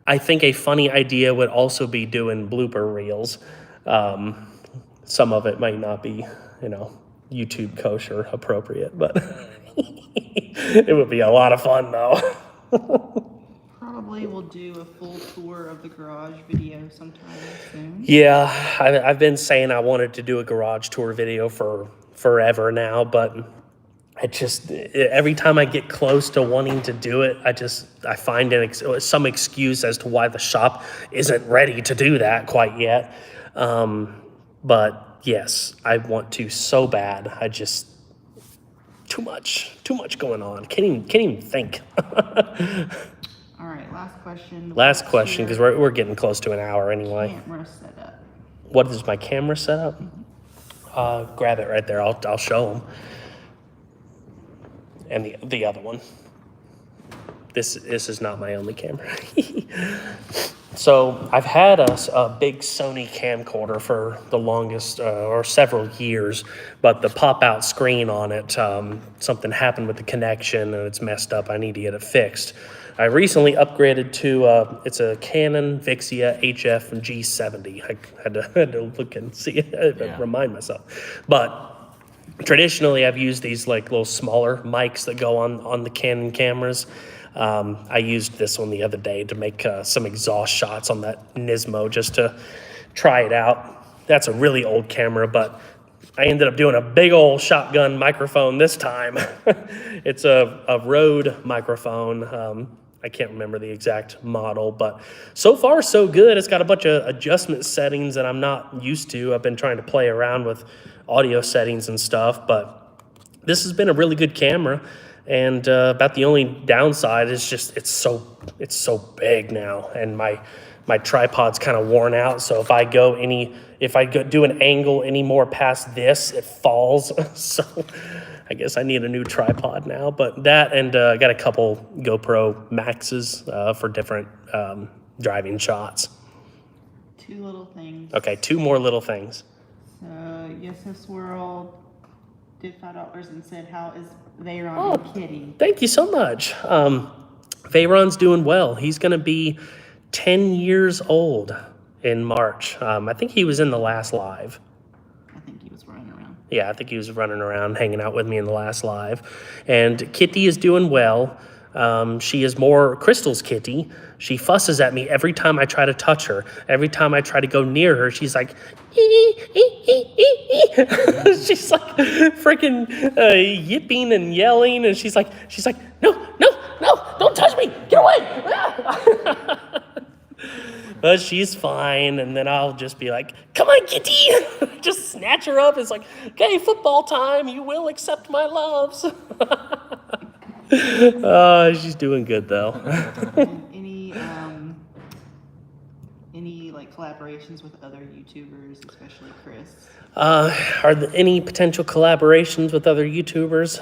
I think a funny idea would also be doing blooper reels. Some of it might not be, YouTube kosher appropriate, but it would be a lot of fun though. probably will do a full tour of the garage video sometime soon. Yeah, I've been saying I wanted to do a garage tour video for forever now, but every time I get close to wanting to do it, I find some excuse as to why the shop isn't ready to do that quite yet. But yes, I want to so bad. Too much going on. Can't even think. All right, last question. Last question, because we're getting close to an hour anyway. Camera setup. What is my camera set up? Grab it right there. I'll show them. And the other one. This is not my only camera. So I've had a big Sony camcorder for the longest, or several years, but the pop-out screen on it, something happened with the connection and it's messed up. I need to get it fixed. I recently upgraded to, it's a Canon Vixia HF G70. I had to look and see it, remind myself. But traditionally, I've used these like little smaller mics that go on the Canon cameras. I used this one the other day to make some exhaust shots on that Nismo just to try it out. That's a really old camera, but I ended up doing a big old shotgun microphone this time. It's a Rode microphone. I can't remember the exact model, but so far so good. It's got a bunch of adjustment settings that I'm not used to. I've been trying to play around with audio settings and stuff, but this has been a really good camera. And about the only downside is just it's so big now, and my tripod's kind of worn out. So if I do an angle any more past this, it falls. So I guess I need a new tripod now. But that, and I got a couple GoPro Maxes for different driving shots. 2 little things. Okay, 2 more little things. So Yes World did $5 and said, "How is Veyron and Kitty?" Thank you so much. Veyron's doing well. He's going to be 10 years old in March. I think he was in the last live. I think he was running around. Yeah, I think he was running around, hanging out with me in the last live. And Kitty is doing well. She is more Crystal's Kitty. She fusses at me every time I try to touch her. Every time I try to go near her, she's like, she's like freaking yipping and yelling, and she's like, no, don't touch me, get away. But she's fine, and then I'll just be like, come on, Kitty. Just snatch her up. It's like, okay, football time. You will accept my loves. She's doing good though. Any like collaborations with other YouTubers, especially Chris? Are there any potential collaborations with other YouTubers?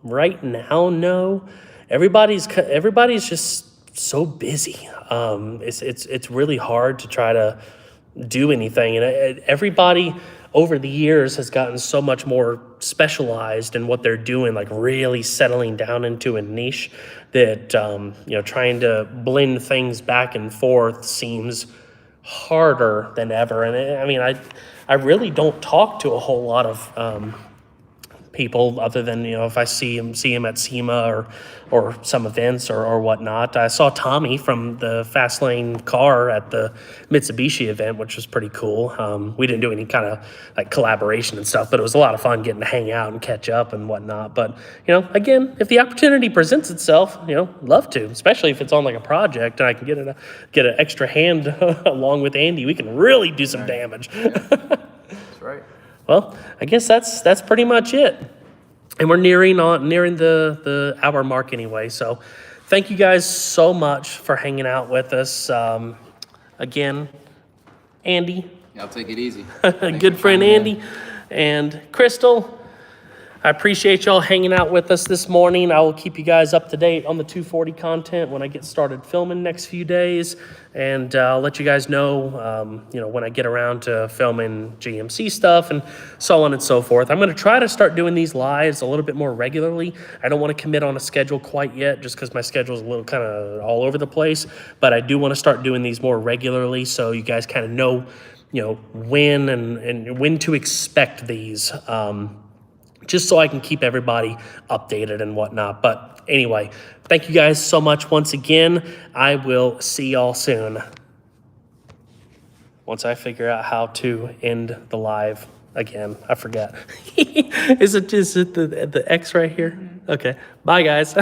Right now, no. Everybody's just so busy. It's really hard to try to do anything, and everybody over the years has gotten so much more specialized in what they're doing, like really settling down into a niche that, trying to blend things back and forth seems harder than ever. And I really don't talk to a whole lot of people other than, if I see him at SEMA or some events or whatnot. I saw Tommy from the Fast Lane car at the Mitsubishi event, which was pretty cool. We didn't do any kind of like collaboration and stuff, but it was a lot of fun getting to hang out and catch up and whatnot. But, again, if the opportunity presents itself, love to, especially if it's on like a project and I can get an extra hand along with Andy. We can really do some damage. That's right. Well, I guess that's pretty much it. And we're nearing the hour mark anyway. So thank you guys so much for hanging out with us. Again, Andy. Y'all take it easy. Good friend Andy. And Crystal, I appreciate y'all hanging out with us this morning. I will keep you guys up to date on the 240 content when I get started filming next few days. And I'll let you guys know, when I get around to filming GMC stuff and so on and so forth. I'm going to try to start doing these lives a little bit more regularly. I don't want to commit on a schedule quite yet just because my schedule is a little kind of all over the place. But I do want to start doing these more regularly so you guys kind of know, when and when to expect these. Just so I can keep everybody updated and whatnot. But anyway, thank you guys so much once again. I will see y'all soon. Once I figure out how to end the live again. I forgot. Is it the X right here? Okay. Bye, guys.